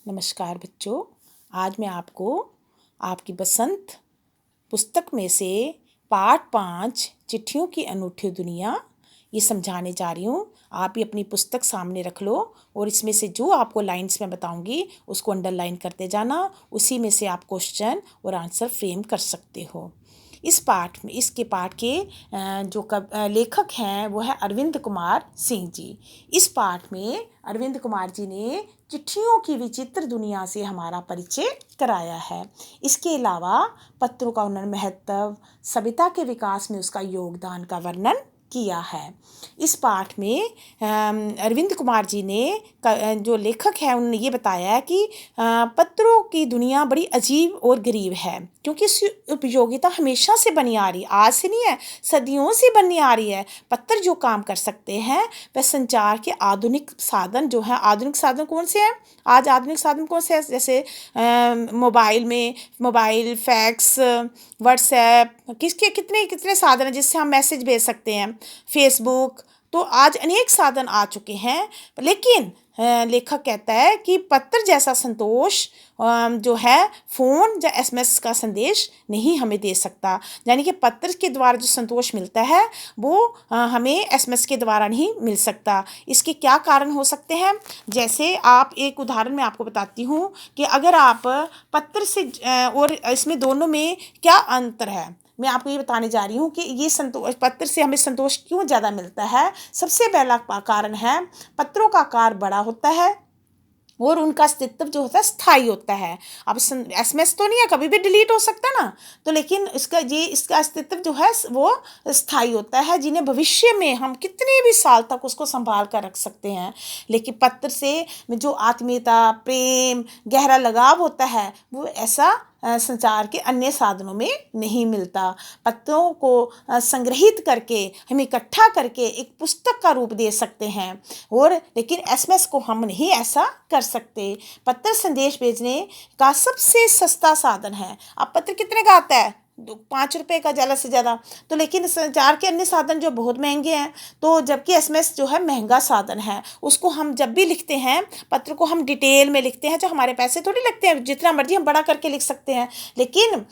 नमस्कार बच्चों। आज मैं आपको आपकी बसंत पुस्तक में से पाठ 5 चिट्ठियों की अनूठी दुनिया ये समझाने जा रही हूँ। आप ही अपनी पुस्तक सामने रख लो और इसमें से जो आपको लाइंस में बताऊँगी उसको अंडरलाइन करते जाना। उसी में से आप क्वेश्चन और आंसर फ्रेम कर सकते हो। इस पाठ में इसके पाठ के जो लेखक हैं वो है अरविंद कुमार सिंह जी। इस पाठ में अरविंद कुमार जी ने चिट्ठियों की विचित्र दुनिया से हमारा परिचय कराया है। इसके अलावा पत्रों का उन्नयन महत्व, सभ्यता के विकास में उसका योगदान का वर्णन किया है। इस पाठ में अरविंद कुमार जी ने जो लेखक है उन्होंने ये बताया है कि पत्रों की दुनिया बड़ी अजीब और गरीब है, क्योंकि इसकी उपयोगिता हमेशा से बनी आ रही, आज से नहीं है, सदियों से बनी आ रही है। पत्र जो काम कर सकते हैं वह संचार के आधुनिक साधन जो हैं। आधुनिक साधन कौन से हैं? आज आधुनिक साधन कौन से हैं? जैसे मोबाइल, फैक्स, व्हाट्सएप, किसके कितने कितने साधन हैं जिससे हम मैसेज भेज सकते हैं, फेसबुक। तो आज अनेक साधन आ चुके हैं, लेकिन लेखक कहता है कि पत्र जैसा संतोष जो है फ़ोन या एसएमएस का संदेश नहीं हमें दे सकता। यानी कि पत्र के द्वारा जो संतोष मिलता है वो हमें एसएमएस के द्वारा नहीं मिल सकता। इसके क्या कारण हो सकते हैं? जैसे आप एक उदाहरण मैं आपको बताती हूँ कि अगर आप पत्र से और इसमें दोनों में क्या अंतर है, मैं आपको ये बताने जा रही हूँ कि ये संतोष, पत्र से हमें संतोष क्यों ज़्यादा मिलता है। सबसे पहला कारण है पत्रों का आकार बड़ा होता है और उनका अस्तित्व जो होता है स्थायी होता है। अब एसएमएस तो नहीं है, कभी भी डिलीट हो सकता है ना, तो लेकिन इसका अस्तित्व जो है वो स्थायी होता है, जिन्हें भविष्य में हम कितने भी साल तक उसको संभाल कर रख सकते हैं। लेकिन पत्र से जो आत्मीयता, प्रेम, गहरा लगाव होता है वो ऐसा संचार के अन्य साधनों में नहीं मिलता। पत्रों को संग्रहित करके हम इकट्ठा करके एक पुस्तक का रूप दे सकते हैं, और लेकिन एसएमएस को हम नहीं ऐसा कर सकते। पत्र संदेश भेजने का सबसे सस्ता साधन है। अब पत्र कितने का आता है? 5 रुपये का ज़्यादा से ज़्यादा। तो लेकिन संचार के अन्य साधन जो बहुत महंगे हैं, तो जबकि एसएमएस जो है महंगा साधन है, उसको हम जब भी लिखते हैं, पत्र को हम डिटेल में लिखते हैं, जो हमारे पैसे थोड़ी लगते हैं, जितना मर्जी हम बड़ा करके लिख सकते हैं। लेकिन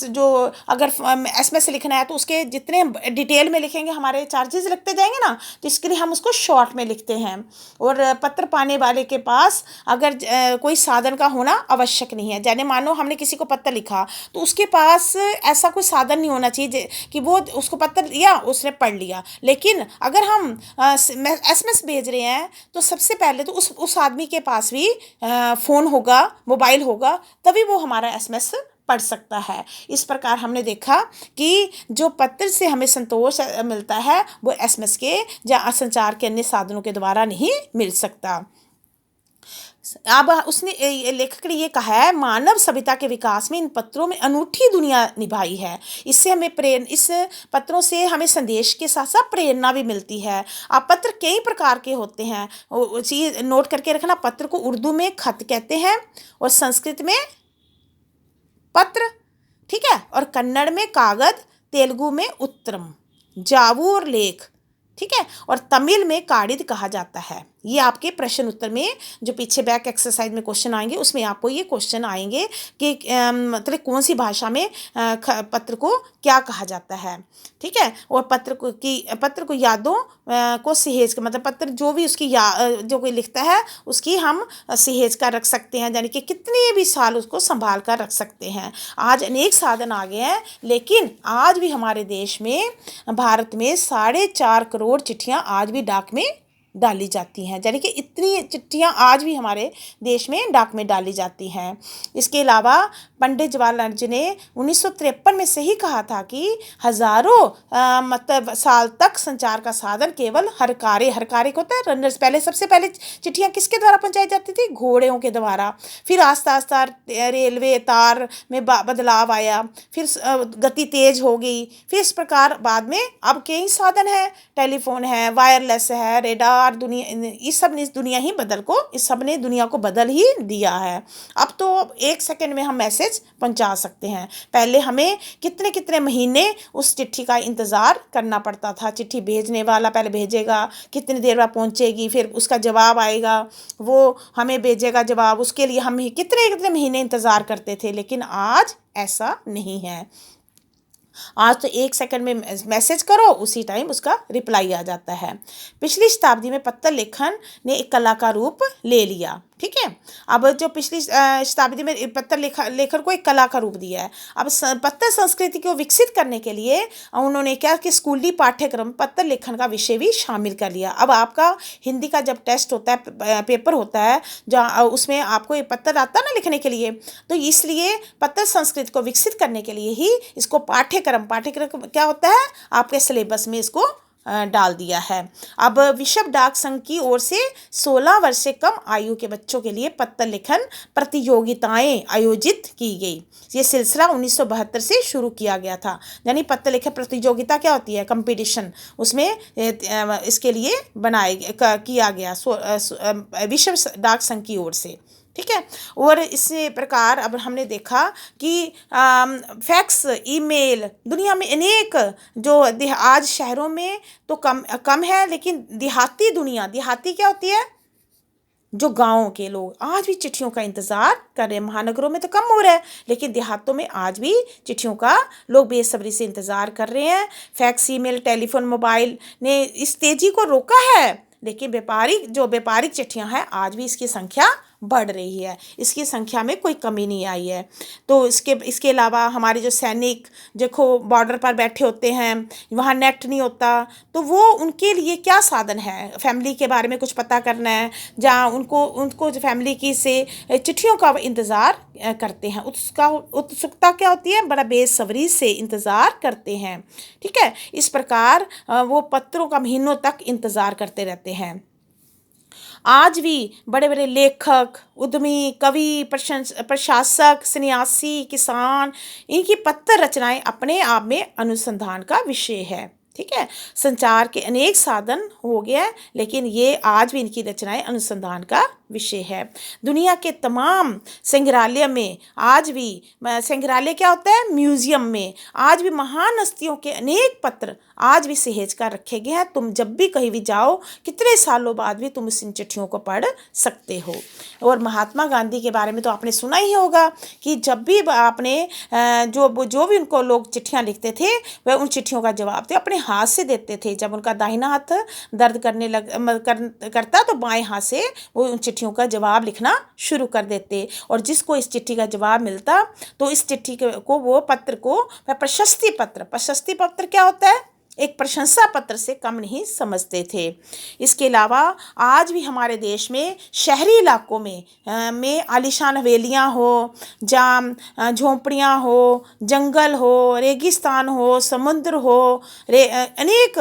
जो अगर एसएमएस लिखना है तो उसके जितने डिटेल में लिखेंगे हमारे चार्जेस लगते जाएंगे ना, तो इसके लिए हम उसको शॉर्ट में लिखते हैं। और पत्र पाने वाले के पास अगर कोई साधन का होना आवश्यक नहीं है। जाने मानो हमने किसी को पत्र लिखा तो उसके पास ऐसा कोई साधन नहीं होना चाहिए कि वो उसको पत्र लिया, उसने पढ़ लिया। लेकिन अगर हम एसएमएस भेज रहे हैं तो सबसे पहले तो उस आदमी के पास भी फ़ोन होगा, मोबाइल होगा, तभी वो हमारा एसएमएस पढ़ सकता है। इस प्रकार हमने देखा कि जो पत्र से हमें संतोष मिलता है वो एसएमएस के या संचार के अन्य साधनों के द्वारा नहीं मिल सकता। अब उसने लेखक ने ये कहा है, मानव सभ्यता के विकास में इन पत्रों में अनूठी दुनिया निभाई है। इससे हमें इस पत्रों से हमें संदेश के साथ साथ प्रेरणा भी मिलती है। अब पत्र कई प्रकार के होते हैं, चीज़ नोट करके रखना। पत्र को उर्दू में खत कहते हैं, और संस्कृत में पत्र, ठीक है, और कन्नड़ में कागज, तेलुगु में उत्तरम, जावू और लेख, ठीक है, और तमिल में काडिद कहा जाता है। ये आपके प्रश्न उत्तर में जो पीछे बैक एक्सरसाइज में क्वेश्चन आएंगे उसमें आपको ये क्वेश्चन आएंगे कि मतलब कौन सी भाषा में पत्र को क्या कहा जाता है, ठीक है। और पत्र को यादों को सहेज कर, मतलब पत्र जो भी उसकी जो कोई लिखता है उसकी हम सहेज कर रख सकते हैं, यानी कि कितने भी साल उसको संभाल कर रख सकते हैं। आज अनेक साधन आ गए हैं, लेकिन आज भी हमारे देश में, भारत में 4.5 करोड़ चिट्ठियाँ आज भी डाक में डाली जाती हैं, यानी कि इतनी चिट्ठियाँ आज भी हमारे देश में डाक में डाली जाती हैं। इसके अलावा पंडित जवाहरलाल जी ने 1953 में सही कहा था कि हजारों मतलब साल तक संचार का साधन केवल हरकारे को होता है, रनर्स। पहले सबसे पहले चिट्ठियाँ किसके द्वारा पहुँचाई जाती थी? घोड़ों के द्वारा। फिर आस्ता आस्ता रेलवे तार में बदलाव आया, फिर गति तेज हो गई, फिर इस प्रकार बाद में अब कई साधन है, टेलीफोन है, वायरलेस है, रेडार बार दुनिया, इस सब ने इस दुनिया ही बदल को इस सब ने दुनिया को बदल ही दिया है। अब तो 1 सेकंड में हम मैसेज पहुंचा सकते हैं। पहले हमें कितने कितने महीने उस चिट्ठी का इंतज़ार करना पड़ता था। चिट्ठी भेजने वाला पहले भेजेगा, कितनी देर बाद पहुंचेगी, फिर उसका जवाब आएगा, वो हमें भेजेगा जवाब, उसके लिए हम कितने कितने महीने इंतज़ार करते थे। लेकिन आज ऐसा नहीं है। आज तो 1 सेकंड में मैसेज करो, उसी टाइम उसका रिप्लाई आ जाता है। पिछली शताब्दी में पत्र लेखन ने एक कला का रूप ले लिया। ठीक है, अब जो पिछली शताब्दी में पत्र लेखन को एक कला का रूप दिया है। अब पत्र संस्कृति को विकसित करने के लिए उन्होंने क्या कि स्कूली पाठ्यक्रम पत्र लेखन का विषय भी शामिल कर लिया। अब आपका हिंदी का जब टेस्ट होता है, पेपर होता है, जहाँ उसमें आपको ये पत्र आता है ना लिखने के लिए, तो इसलिए पत्र संस्कृति को विकसित करने के लिए ही इसको पाठ्यक्रम क्या होता है, आपके सिलेबस में इसको डाल दिया है। अब विश्व डाक संघ की ओर से 16 वर्ष से कम आयु के बच्चों के लिए पत्र लेखन प्रतियोगिताएं आयोजित की गई। ये सिलसिला 1972 से शुरू किया गया था। यानी पत्र लेखन प्रतियोगिता क्या होती है, कंपटीशन, उसमें इसके लिए किया गया विश्व डाक संघ की ओर से। ठीक है, और इसी प्रकार अब हमने देखा कि फैक्स, ईमेल, दुनिया में अनेक जो आज शहरों में तो कम है, लेकिन देहाती क्या होती है, जो गाँव के लोग आज भी चिट्ठियों का इंतज़ार कर रहे हैं। महानगरों में तो कम हो रहा है, लेकिन देहातों में आज भी चिट्ठियों का लोग बेसब्री से इंतज़ार कर रहे हैं। फैक्स, ईमेल, टेलीफोन, मोबाइल ने इस तेज़ी को रोका है, लेकिन व्यापारिक चिट्ठियां हैं, आज भी इसकी संख्या बढ़ रही है। इसकी संख्या में कोई कमी नहीं आई है। तो इसके अलावा हमारे जो सैनिक देखो बॉर्डर पर बैठे होते हैं, वहाँ नेट नहीं होता, तो वो उनके लिए क्या साधन है, फैमिली के बारे में कुछ पता करना है, जहाँ उनको जो फैमिली की से चिट्ठियों का इंतज़ार करते हैं। उत्सुकता क्या होती है, बड़ा बेसब्री से इंतज़ार करते हैं। ठीक है, इस प्रकार वो पत्रों का महीनों तक इंतज़ार करते रहते हैं। आज भी बड़े बड़े लेखक, उद्यमी, कवि, प्रशासक, सन्यासी, किसान, इनकी पत्र रचनाएं अपने आप में अनुसंधान का विषय है। ठीक है, संचार के अनेक साधन हो गए, लेकिन ये आज भी इनकी रचनाएं अनुसंधान का विषय है। दुनिया के तमाम संग्रहालय में आज भी, संग्रहालय क्या होता है, म्यूजियम में आज भी महान हस्तियों के अनेक पत्र आज भी सहेज कर रखे गए हैं। तुम जब भी कहीं भी जाओ, कितने सालों बाद भी तुम इन चिट्ठियों को पढ़ सकते हो। और महात्मा गांधी के बारे में तो आपने सुना ही होगा कि जब भी आपने जो भी उनको लोग चिट्ठियाँ लिखते थे, वह उन चिट्ठियों का जवाब थे अपने हाथ से देते थे। जब उनका दाहिना हाथ दर्द करता, तो बाएं हाथ से वो उन चिट्ठियों का जवाब लिखना शुरू कर देते। और जिसको इस चिट्ठी का जवाब मिलता, तो इस चिट्ठी को वो पत्र को प्रशस्ति पत्र क्या होता है, एक प्रशंसा पत्र से कम नहीं समझते थे। इसके अलावा आज भी हमारे देश में शहरी इलाकों में आलीशान हवेलियाँ हो, जहाँ झोंपड़ियाँ हो, जंगल हो, रेगिस्तान हो, समुद्र हो, अनेक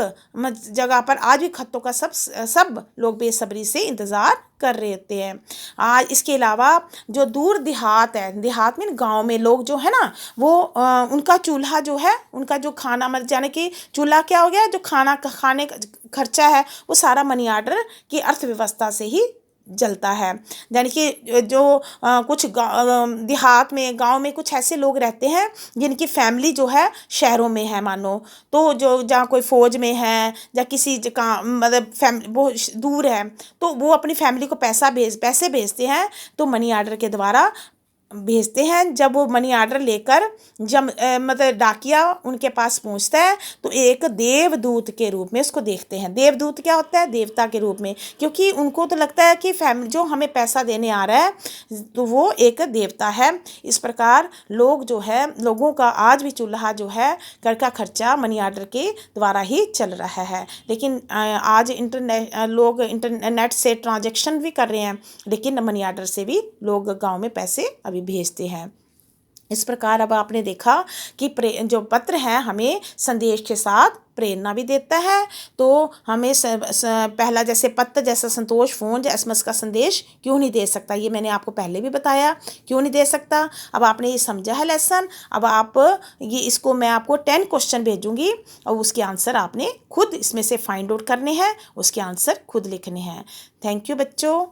जगह पर आज भी खतों का सब लोग बेसब्री से इंतज़ार कर रहे होते हैं। आज इसके अलावा जो दूर देहात में गांव में लोग जो है ना, वो उनका चूल्हा जो है, उनका जो खाना जाने कि चूल्हा क्या हो गया, जो खाने का खर्चा है, वो सारा मनी ऑर्डर की अर्थव्यवस्था से ही जलता है। यानी कि जो कुछ देहात में, गांव में कुछ ऐसे लोग रहते हैं जिनकी फैमिली जो है शहरों में है, मानो तो जो जहाँ कोई फौज में है या किसी जगह मतलब फैमिली बहुत दूर है, तो वो अपनी फैमिली को पैसे भेजते हैं, तो मनी ऑर्डर के द्वारा भेजते हैं। जब वो मनी ऑर्डर लेकर जब मतलब डाकिया उनके पास पहुंचता है, तो एक देवदूत के रूप में उसको देखते हैं। देवदूत क्या होता है, देवता के रूप में, क्योंकि उनको तो लगता है कि फैमिली जो हमें पैसा देने आ रहा है, तो वो एक देवता है। इस प्रकार लोगों का आज भी चूल्हा जो है, घर का खर्चा मनी ऑर्डर के द्वारा ही चल रहा है। लेकिन आज लोग इंटरनेट से ट्रांजैक्शन भी कर रहे हैं, लेकिन मनी ऑर्डर से भी लोग गाँव में पैसे अभी भेजते हैं। इस प्रकार अब आपने देखा कि जो पत्र है हमें संदेश के साथ प्रेरणा भी देता है। तो हमें पहला जैसे पत्र जैसा संतोष फ़ोन या एसएमएस का संदेश क्यों नहीं दे सकता, ये मैंने आपको पहले भी बताया क्यों नहीं दे सकता। अब आपने ये समझा है लेसन। अब आप ये इसको मैं आपको 10 क्वेश्चन भेजूंगी और उसके आंसर आपने खुद इसमें से फाइंड आउट करने हैं, उसके आंसर खुद लिखने हैं। थैंक यू बच्चों।